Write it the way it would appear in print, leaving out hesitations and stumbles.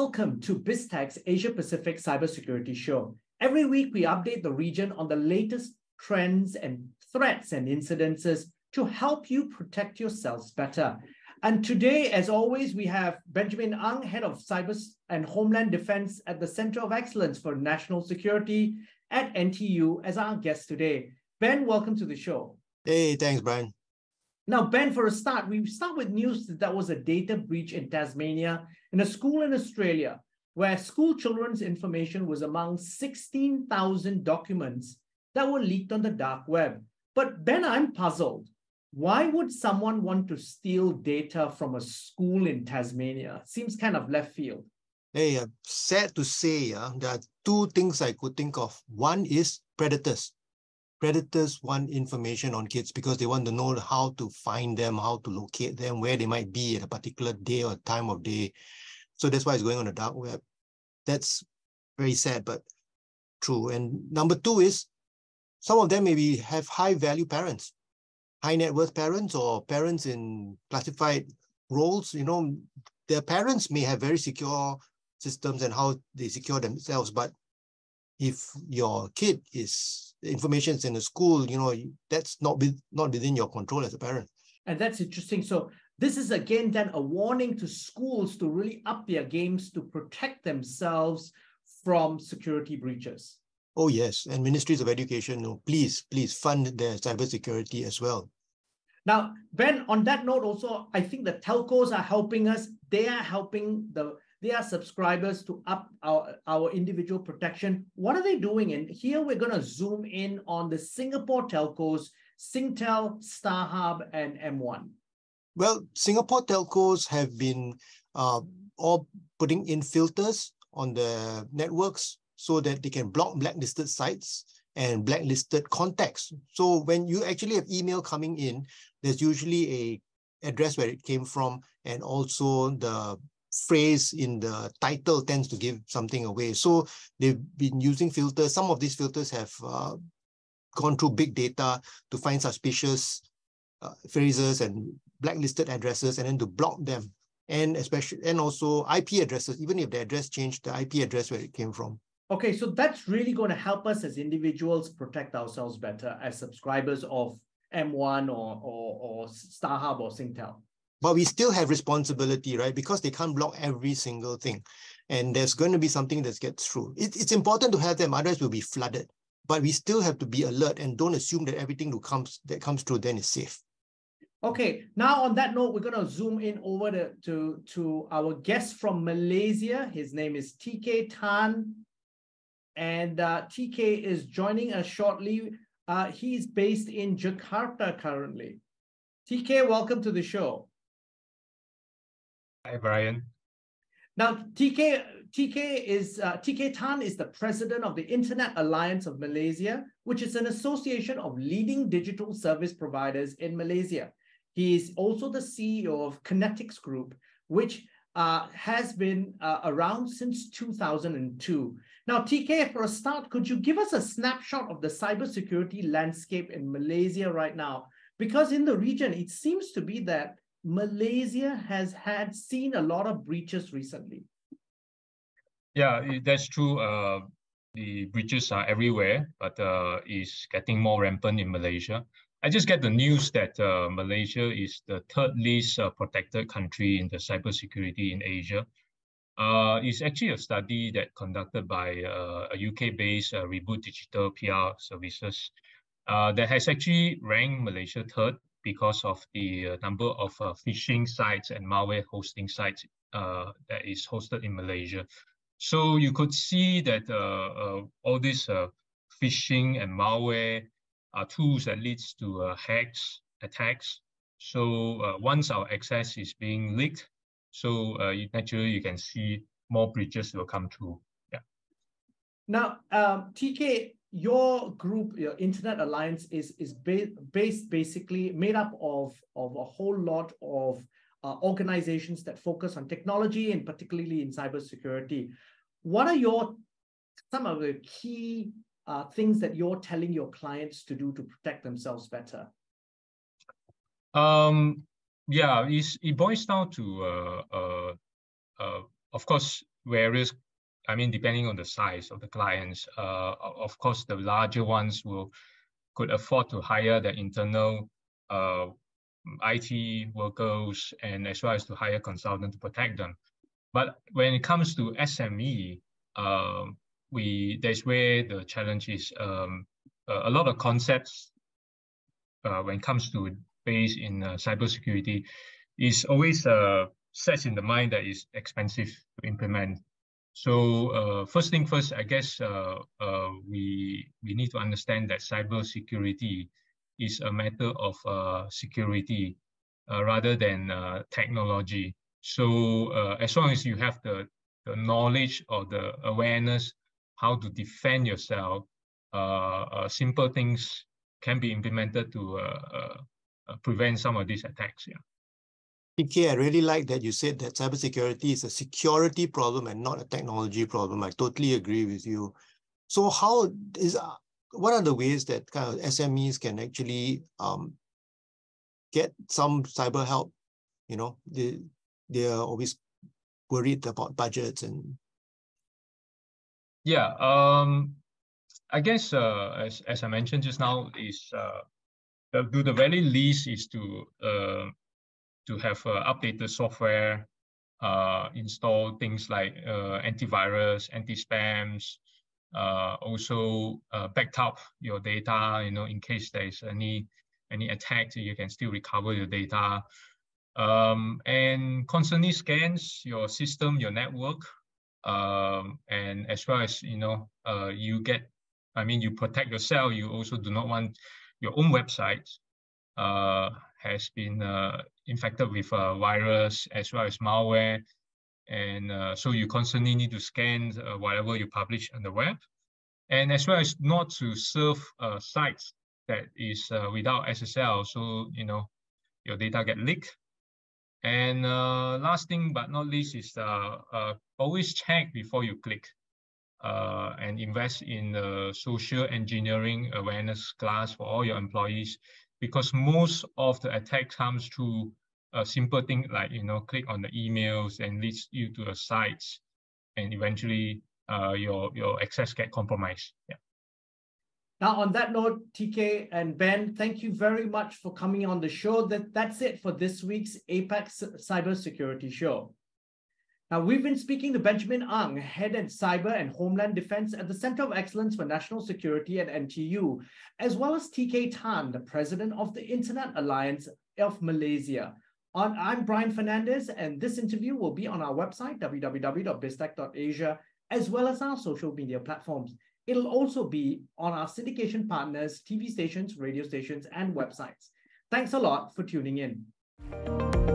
Welcome to BizTech's Asia Pacific Cybersecurity Show. Every week, we update the region on the latest trends and threats and incidences to help you protect yourselves better. And today, as always, we have Benjamin Ang, Head of Cyber and Homeland Defence at the Centre of Excellence for National Security at NTU as our guest today. Ben, welcome to the show. Hey, thanks, Brian. Now, Ben, for a start, we start with news that there was a data breach in Tasmania in a school in Australia where school children's information was among 16,000 documents that were leaked on the dark web. But Ben, I'm puzzled. Why would someone want to steal data from a school in Tasmania? Seems kind of left field. Hey, sad to say, there are two things I could think of. One is predators. Predators want information on kids because they want to know how to find them, how to locate them, where they might be at a particular day or time of day. So that's why it's going on the dark web. That's very sad, but true. And number two is some of them maybe have high-value parents, high net worth parents or parents in classified roles. You know, their parents may have very secure systems and how they secure themselves, but if your kid is information is in a school, you know, that's not within your control as a parent. And that's interesting. So this is again then a warning to schools to really up their games to protect themselves from security breaches. Oh yes, and ministries of education, please fund their cybersecurity as well. Now, Ben, on that note also, I think the telcos are helping us. They are helping their subscribers to up our individual protection. What are they doing? And here we're going to zoom in on the Singapore telcos, Singtel, StarHub, and M1. Well, Singapore telcos have been all putting in filters on the networks so that they can block blacklisted sites and blacklisted contacts. So when you actually have email coming in, there's usually a address where it came from, and also the phrase in the title tends to give something away. So they've been using filters. Some of these filters have gone through big data to find suspicious phrases and blacklisted addresses, and then to block them. And also IP addresses, even if the address changed, the IP address where it came from. Okay, so that's really going to help us as individuals protect ourselves better as subscribers of M1 or StarHub or Singtel. But we still have responsibility, right? Because they can't block every single thing. And there's going to be something that gets through. It's important to have them, otherwise we'll be flooded. But we still have to be alert and don't assume that everything that comes through then is safe. Okay, now on that note, we're going to zoom in over to our guest from Malaysia. His name is TK Tan. And TK is joining us shortly. He's based in Jakarta currently. TK, welcome to the show. Hi, Brian. Now, TK Tan is the president of the Internet Alliance of Malaysia, which is an association of leading digital service providers in Malaysia. He is also the CEO of Qinetics Group, which has been around since 2002. Now, TK, for a start, could you give us a snapshot of the cybersecurity landscape in Malaysia right now? Because in the region, it seems to be that Malaysia has seen a lot of breaches recently. Yeah, that's true. The breaches are everywhere, but is getting more rampant in Malaysia. I just get the news that Malaysia is the third least protected country in the cybersecurity in Asia. It's actually a study that conducted by a UK-based Reboot Digital PR Services that has actually ranked Malaysia third because of the number of phishing sites and malware hosting sites that is hosted in Malaysia. So you could see that all these phishing and malware are tools that leads to attacks. So once our access is being leaked, so naturally you can see more breaches will come through. Yeah. Now, TK, your group, your Internet Alliance, is basically made up of a whole lot of organizations that focus on technology and particularly in cybersecurity. What are some of the key things that you're telling your clients to do to protect themselves better? Yeah, it boils down to, of course, various, I mean, depending on the size of the clients, of course, the larger ones could afford to hire their internal IT workers and as well as to hire consultants to protect them. But when it comes to SME, that's where the challenge is. A lot of concepts when it comes to base in cybersecurity is always set in the mind that is expensive to implement. So first thing first, I guess we need to understand that cybersecurity is a matter of security rather than technology. So as long as you have the knowledge or the awareness how to defend yourself, simple things can be implemented to prevent some of these attacks. Yeah. PK, I really like that you said that cybersecurity is a security problem and not a technology problem. I totally agree with you. So what are the ways that kind of SMEs can actually get some cyber help? You know, they are always worried about budgets and. Yeah, I guess as I mentioned just now, is the very least is to have updated software, install things like antivirus, anti-spams, also backed up your data, you know, in case there's any attack, you can still recover your data. And constantly scans your system, your network, and as well as, you know, you protect yourself. You also do not want your own website has been infected with a virus as well as malware. And so you constantly need to scan whatever you publish on the web. And as well as not to serve sites that is without SSL. So, you know, your data get leaked. And last thing but not least is always check before you click and invest in social engineering awareness class for all your employees, because most of the attack comes through a simple thing like, you know, click on the emails and leads you to the sites, and eventually your access get compromised. Yeah. Now, on that note, TK and Ben, thank you very much for coming on the show. That's it for this week's Apex Cybersecurity Show. Now, we've been speaking to Benjamin Ang, Head at Cyber and Homeland Defence at the Centre of Excellence for National Security at NTU, as well as TK Tan, the President of the Internet Alliance of Malaysia. I'm Brian Fernandez, and this interview will be on our website, www.biztech.asia, as well as our social media platforms. It'll also be on our syndication partners, TV stations, radio stations, and websites. Thanks a lot for tuning in.